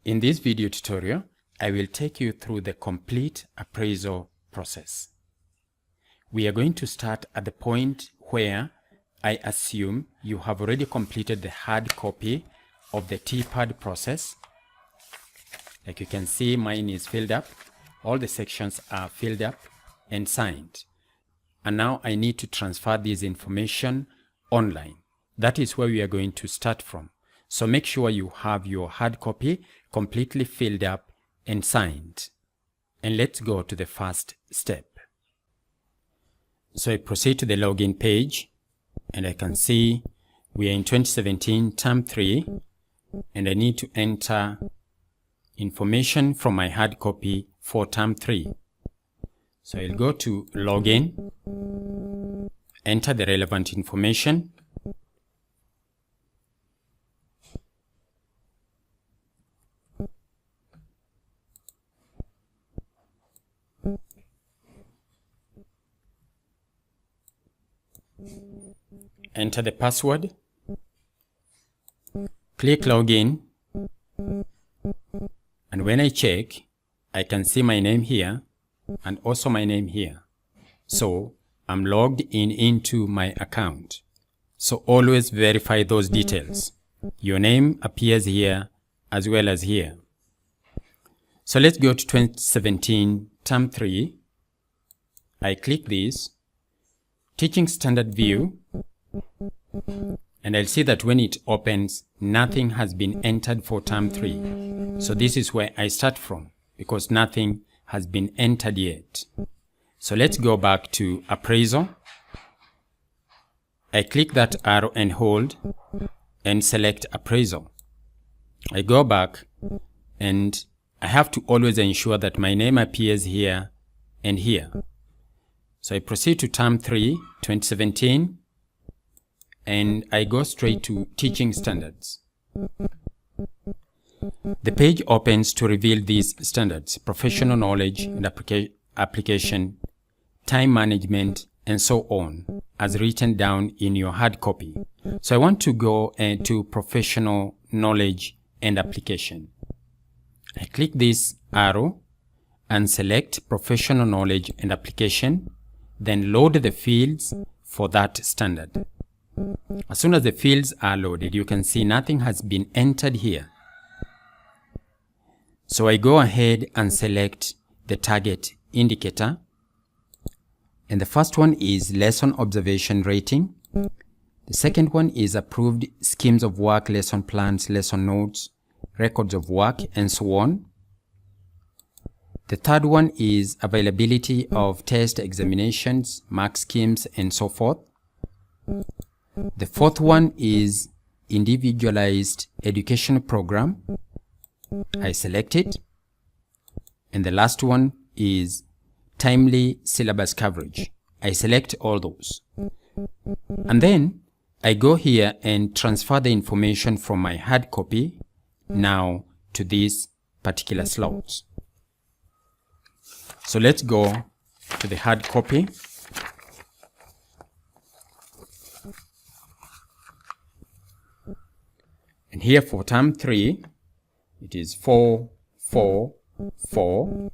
In this video tutorial, I will take you through the complete appraisal process. We are going to start at the point where I assume you have already completed the hard copy of the TPAD process. Like you can see, mine is filled up. All the sections are filled up and signed. And now I need to transfer this information online. That is where we are going to start from. So make sure you have your hard copy completely filled up and signed. And let's go to the first step. So I proceed to the login page, and I can see we are in 2017 term 3, and I need to enter information from my hard copy for term 3. So I'll go to login, enter the relevant information, enter the password, click login, and when I check, I can see my name here and also my name here. So I'm logged in into my account. So always verify those details. Your name appears here as well as here. So let's go to 2017 term 3. I click this, teaching standard view, and I'll see that when it opens, nothing has been entered for term 3. So this is where I start from, because nothing has been entered yet. So let's go back to appraisal. I click that arrow and hold and select appraisal. I go back, and I have to always ensure that my name appears here and here. So I proceed to term 3, 2017, and I go straight to teaching standards. The page opens to reveal these standards: professional knowledge and application, time management, and so on, as written down in your hard copy. So I want to go to professional knowledge and application. I click this arrow and select professional knowledge and application, then load the fields for that standard. As soon as the fields are loaded, you can see nothing has been entered here. So I go ahead and select the target indicator. And the first one is lesson observation rating. The second one is approved schemes of work, lesson plans, lesson notes, records of work, and so on. The third one is availability of test examinations, mark schemes, and so forth. The fourth one is individualized education program. I select it. And the last one is timely syllabus coverage. I select all those. And then I go here and transfer the information from my hard copy now to these particular slots. So let's go to the hard copy. And here for term 3, it is 4, 4, 4.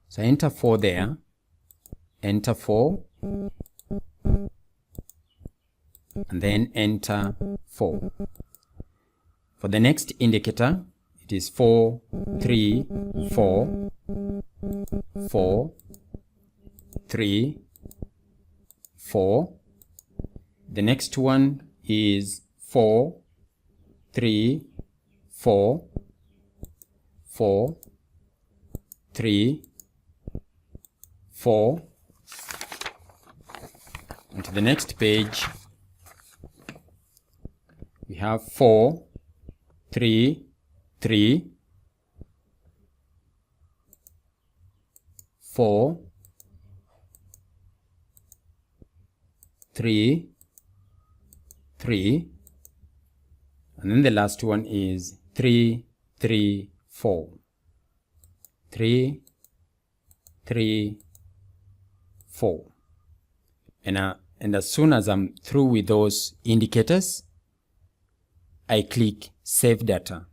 So enter 4 there, enter 4, and then enter 4. For the next indicator, it is 4, 3, 4, 4, 3, 4. The next one is 4, 3, 4, 4, 3, 4. And to the next page, we have 4, 3, 3, 4, 3, 3, and then the last one is 3, 3, 4. 3, 3, 4. And as soon as I'm through with those indicators, I click Save Data.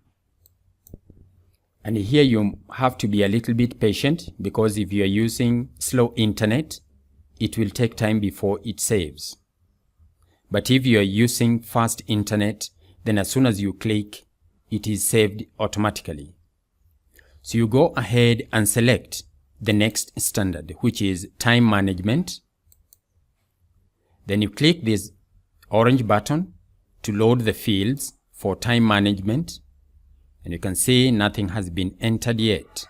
And here you have to be a little bit patient, because if you are using slow internet, it will take time before it saves. But if you are using fast internet, then as soon as you click, it is saved automatically. So you go ahead and select the next standard, which is time management. Then you click this orange button to load the fields for time management. And you can see nothing has been entered yet.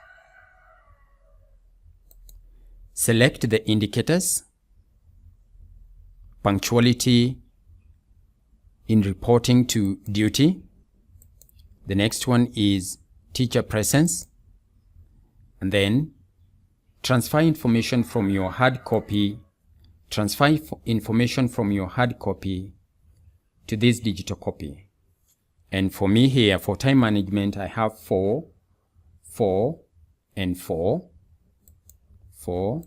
Select the indicators, punctuality in reporting to duty. The next one is teacher presence. And then transfer information from your hard copy. Transfer information from your hard copy to this digital copy. And for me here, for time management, I have 4, 4, and 4, 4,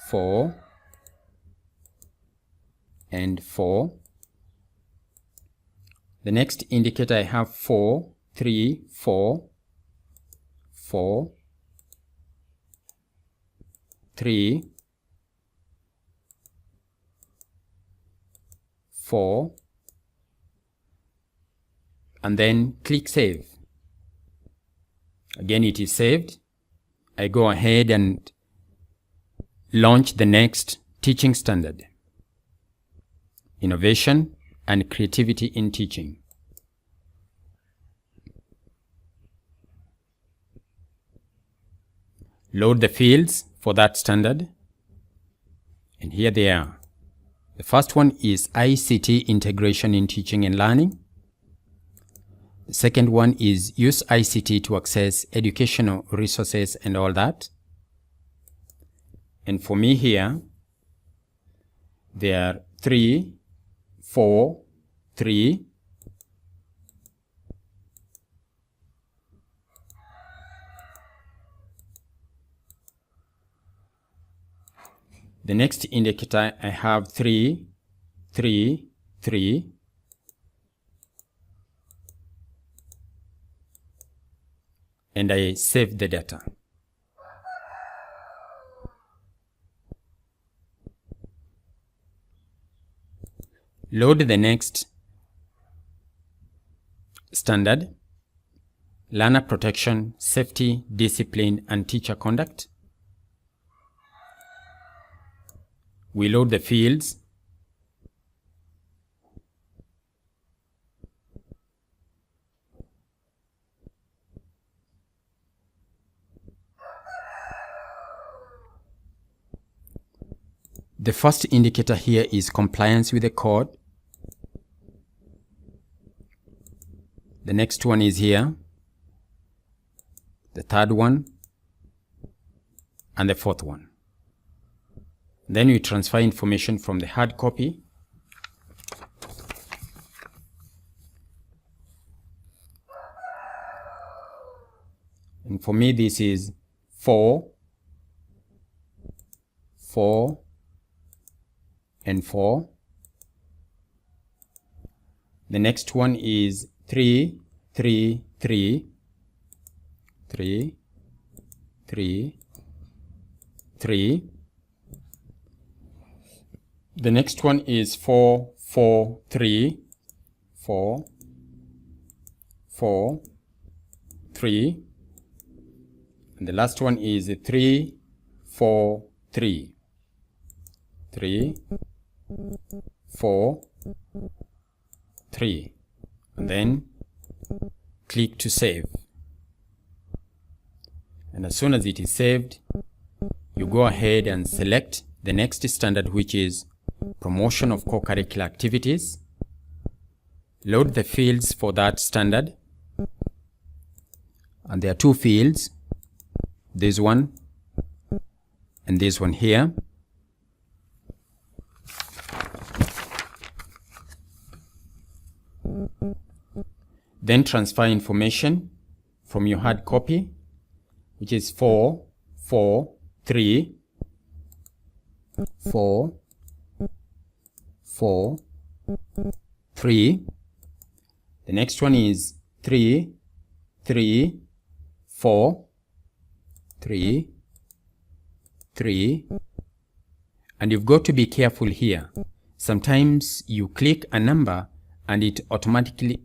4, and 4. The next indicator I have 4, 3, 4, 4, 3, 4, and then click Save. Again, it is saved. I go ahead and launch the next teaching standard, Innovation and Creativity in Teaching. Load the fields for that standard, and here they are. The first one is ICT integration in teaching and learning. The second one is use ICT to access educational resources and all that. And for me here, there are 3, 4, 3. The next indicator I have 3, 3, 3. And I save the data. Load the next standard, Learner Protection, Safety, Discipline, and Teacher Conduct. We load the fields. The first indicator here is compliance with the code. The next one is here. The third one. And the fourth one. Then we transfer information from the hard copy . And for me, this is 4, 4, and 4. The next one is 3, 3, 3, 3, 3, 3. The next one is 4, 4, 3, 4, 4, 3. And the last one is 3, 4, 3, 3, 4, 3. And then click to save. And as soon as it is saved, you go ahead and select the next standard, which is Promotion of Co-Curricular Activities. Load the fields for that standard. And there are 2 fields, this one and this one here. Then transfer information from your hard copy, which is 4, 4, 3, 4, 4, 3. The next one is 3, 3, 4, 3, 3, and you've got to be careful here. Sometimes you click a number and it automatically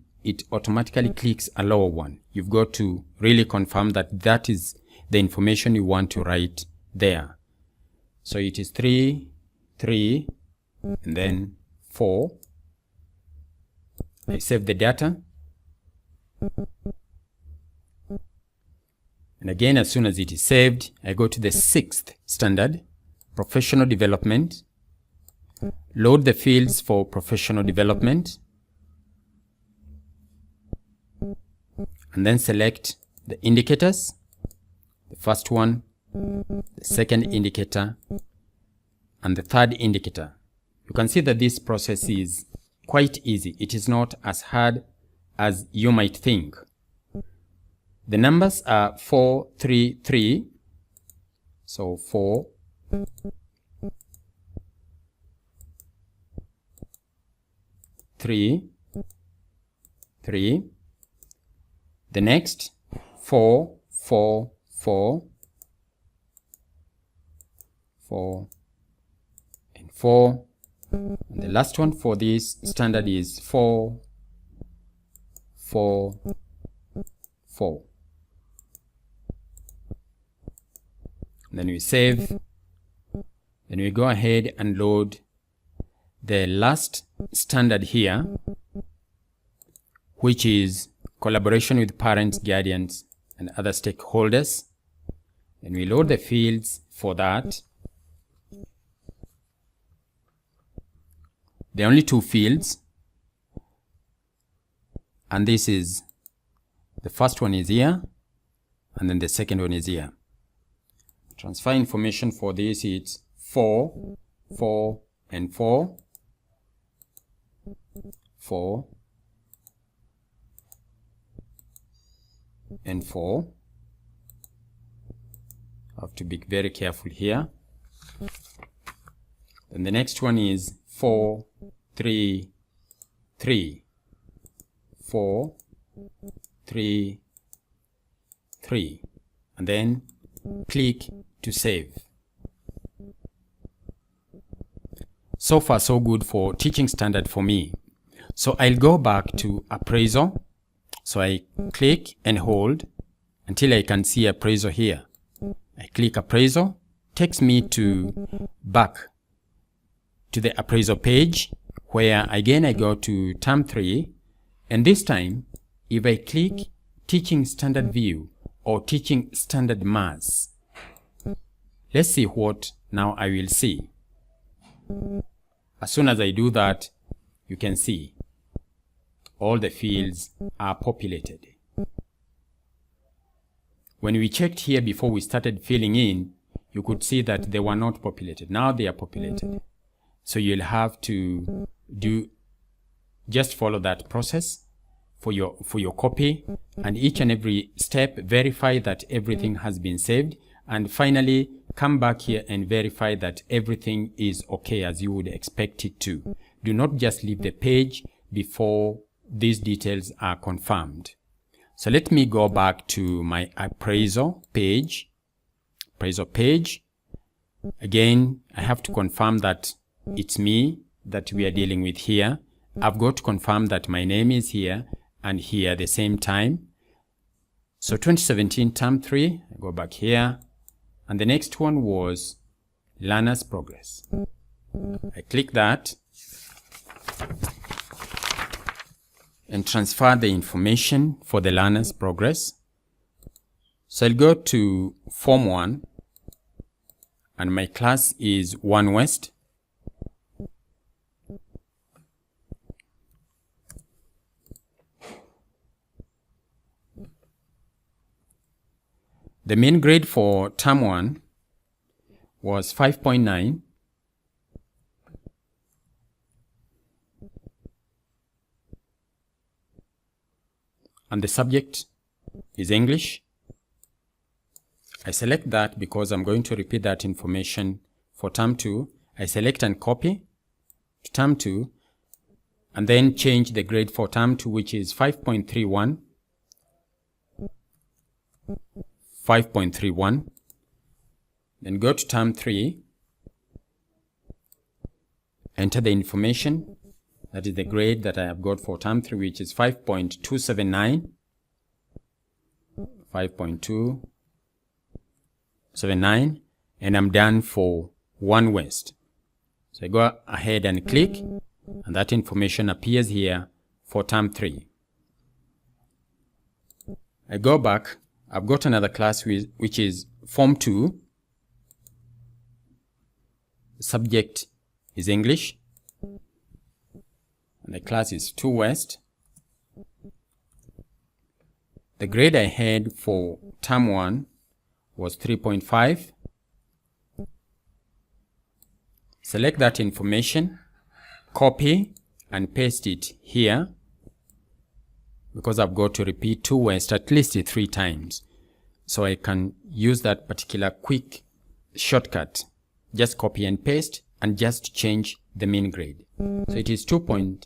clicks a lower one. You've got to really confirm that that is the information you want to write there. So it is 3, 3, and then 4. I save the data. And again, as soon as it is saved, I go to the 6th standard, professional development, load the fields for professional development, and then select the indicators, the first one, the second indicator, and the third indicator. You can see that this process is quite easy. It is not as hard as you might think. The numbers are 4, 3, 3. So 4, 3, 3. The next 4, 4, 4, 4, and 4. And the last one for this standard is 4, 4, 4. Then we save. Then we go ahead and load the last standard here, which is collaboration with parents, guardians, and other stakeholders. And we load the fields for that. There are only 2 fields. And this is, the first one is here, and then the second one is here. Transfer information for this, it's 4, 4, and 4, 4, and 4. I have to be very careful here. Then the next one is 4, 3, 3, 4, 3, 3, and then click to save. So far so good for teaching standard for me. So I'll go back to appraisal. So I click and hold until I can see appraisal here. I click appraisal, takes me back to the appraisal page, where again I go to term 3, and this time if I click teaching standard view or teaching standard maths, let's see what now I will see. As soon as I do that, you can see all the fields are populated. When we checked here before we started filling in, you could see that they were not populated. Now they are populated. So you'll have to just follow that process for your copy, and each and every step verify that everything has been saved, and finally come back here and verify that everything is okay as you would expect it to. Do not just leave the page before these details are confirmed. So let me go back to my appraisal page. Again, I have to confirm that it's me that we are dealing with here. I've got to confirm that my name is here and here at the same time. So 2017 term 3, I go back here, and the next one was learner's progress. I click that and transfer the information for the learner's progress. So I'll go to Form 1, and my class is 1 West. The mean grade for term 1 was 5.9. And the subject is English. I select that because I'm going to repeat that information for term 2. I select and copy to term 2, and then change the grade for term 2, which is 5.31. 5.31. Then go to term 3, enter the information, that is the grade that I have got for term 3, which is 5.279, 5.279, and I'm done for 1 West. So I go ahead and click, and that information appears here for term 3. I go back, I've got another class which is Form 2. The subject is English, and the class is 2 West. The grade I had for term 1 was 3.5. Select that information, copy and paste it here, because I've got to repeat 2 West at least 3 times. So I can use that particular quick shortcut. Just copy and paste and just change the mean grade. So it is 2.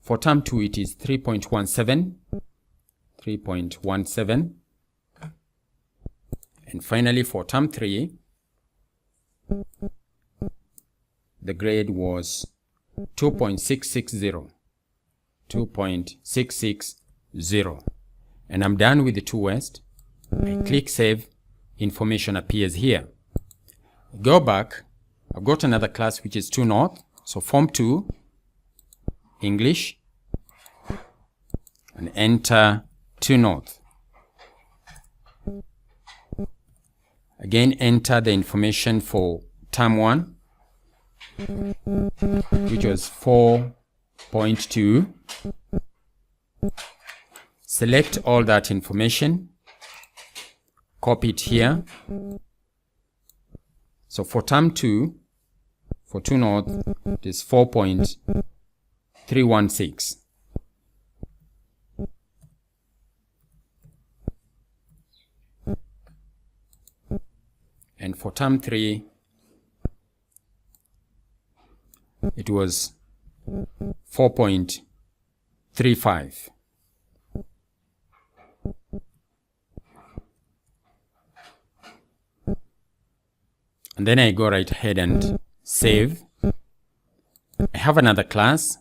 For term 2 it is 3.17. 3.17. And finally for term 3, the grade was 2.660. 2.660. And I'm done with the 2 West. I click save, information appears here. Go back, I've got another class which is 2 North, so Form 2, English, and enter 2 North. Again, enter the information for term 1, which was 4.2. Select all that information, copy it here. So for term 2, for 2 North, it is 4.316. And for term 3, it was 4.35. And then I go right ahead and save. I have another class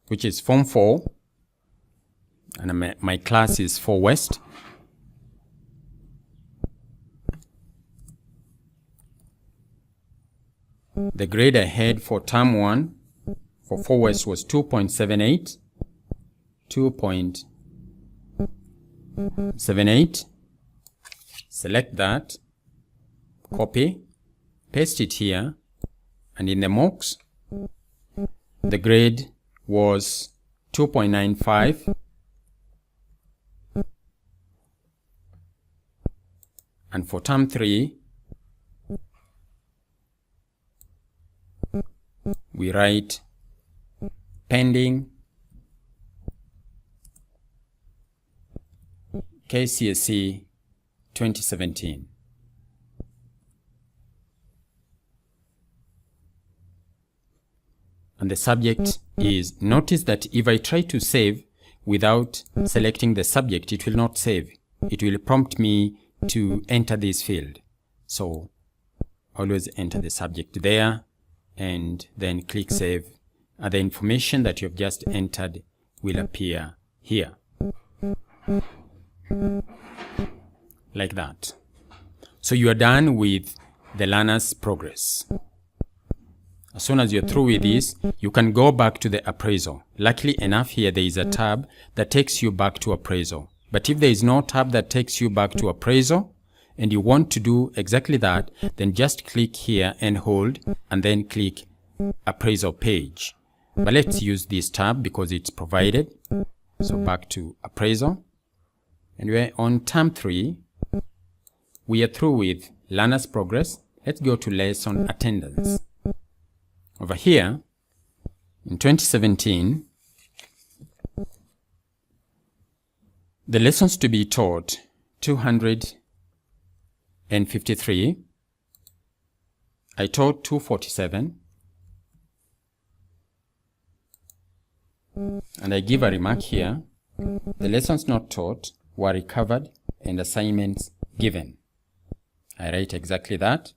which is Form 4, and my class is 4 West. The grade I had for term 1 for 4 West was 2.78. 2.78. Select that, copy, paste it here, and in the mocks, the grade was 2.95. And for term 3, we write pending KCSE 2017. And the subject is, notice that if I try to save without selecting the subject, it will not save. It will prompt me to enter this field. So always enter the subject there and then click save. And the information that you've just entered will appear here. Like that. So you are done with the learner's progress. As soon as you're through with this, you can go back to the appraisal. Luckily enough, here there is a tab that takes you back to appraisal. But if there is no tab that takes you back to appraisal, and you want to do exactly that, then just click here and hold, and then click appraisal page. But let's use this tab because it's provided. So back to appraisal. And we're on term 3. We are through with learner's progress. Let's go to lesson attendance. Over here, in 2017, the lessons to be taught, 253. I taught 247. And I give a remark here. The lessons not taught, were recovered and assignments given. I write exactly that.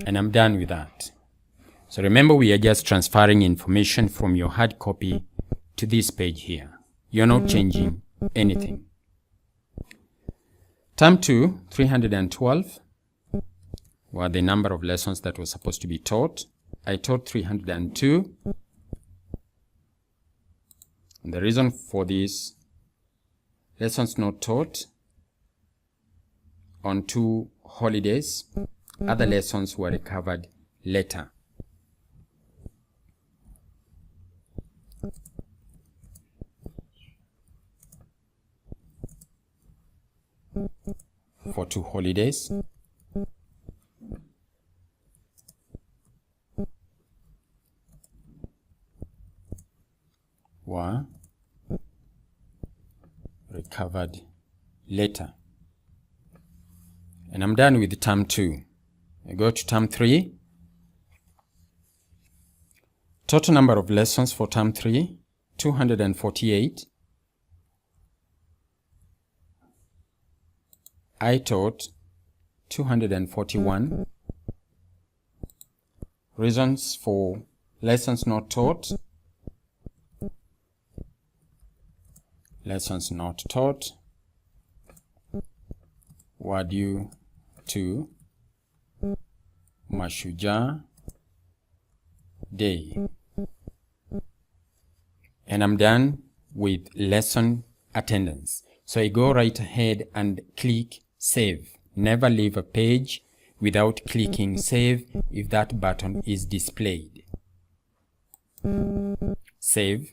And I'm done with that. So remember, we are just transferring information from your hard copy to this page here. You're not changing anything. Term 2, 312 were the number of lessons that were supposed to be taught. I taught 302. And the reason for this, lessons not taught on 2 holidays. Other lessons were recovered later. For 2 holidays. Were recovered later. And I'm done with term 2. I go to term 3. Total number of lessons for term 3, 248. I taught 241. Reasons for lessons not taught. Lessons not taught were due to Mashujaa Day. And I'm done with lesson attendance. So I go right ahead and click Save. Never leave a page without clicking Save if that button is displayed. Save.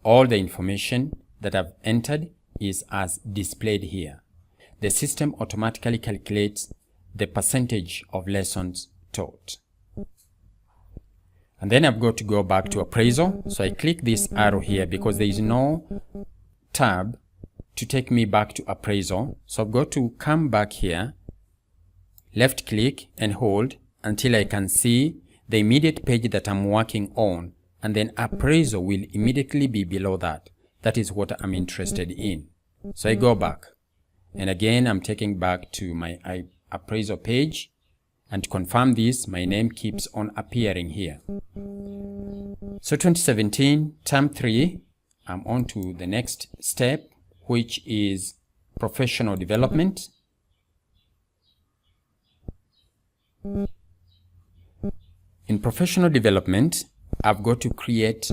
All the information that I've entered is as displayed here. The system automatically calculates the percentage of lessons taught. And then I've got to go back to appraisal. So I click this arrow here because there is no tab to take me back to appraisal. So I've got to come back here, left click and hold until I can see the immediate page that I'm working on, and then appraisal will immediately be below that. That is what I'm interested in. So I go back, and again I'm taking back to my appraisal page, and to confirm this, my name keeps on appearing here. So 2017 term 3, I'm on to the next step, which is professional development. In professional development, I've got to create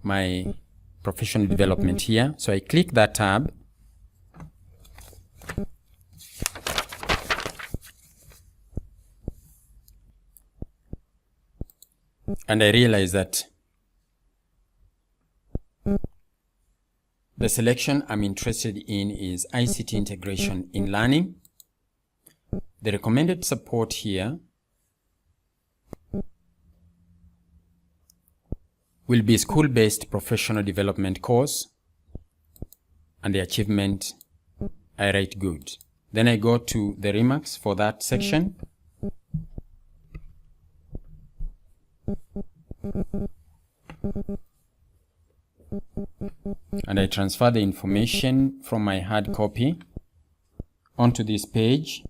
my professional development here. So I click that tab. And I realize that the selection I'm interested in is ICT integration in learning. The recommended support here will be school-based professional development course, and the achievement, I write good. Then I go to the remarks for that section. And I transfer the information from my hard copy onto this page.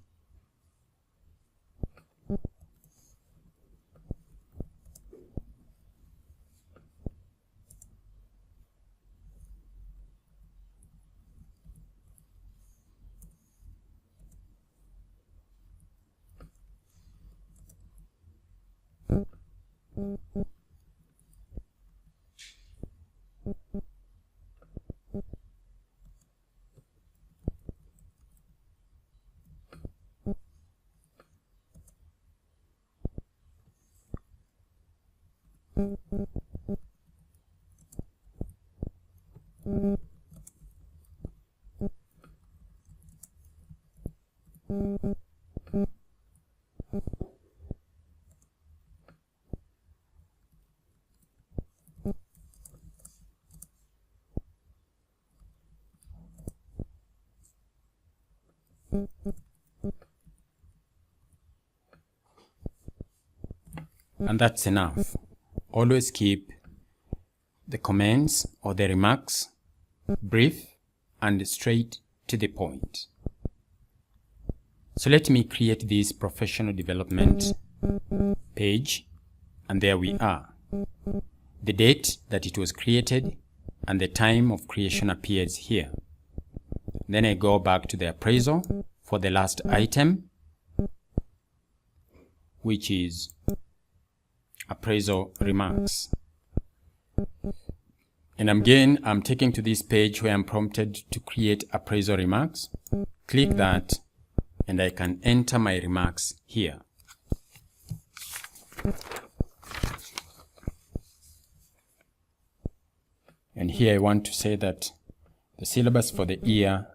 And that's enough. Always keep the comments or the remarks brief and straight to the point. So let me create this professional development page, and there we are. The date that it was created and the time of creation appears here. Then I go back to the appraisal for the last item, which is appraisal remarks. And again, I'm taken to this page where I'm prompted to create appraisal remarks. Click that, and I can enter my remarks here. And here I want to say that the syllabus for the year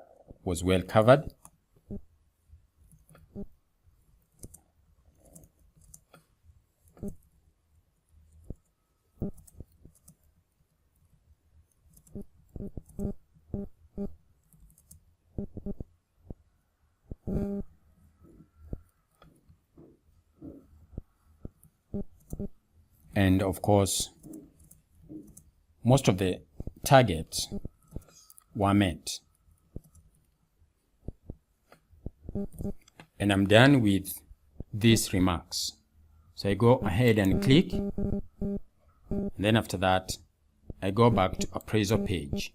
was well covered. And of course, most of the targets were met. And I'm done with these remarks. So I go ahead and click. And then after that, I go back to appraisal page.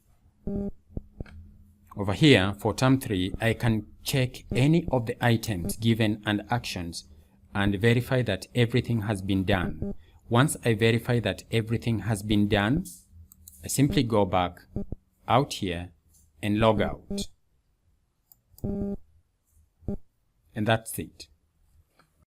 Over here, for term 3, I can check any of the items given and actions and verify that everything has been done. Once I verify that everything has been done, I simply go back out here and log out. And that's it.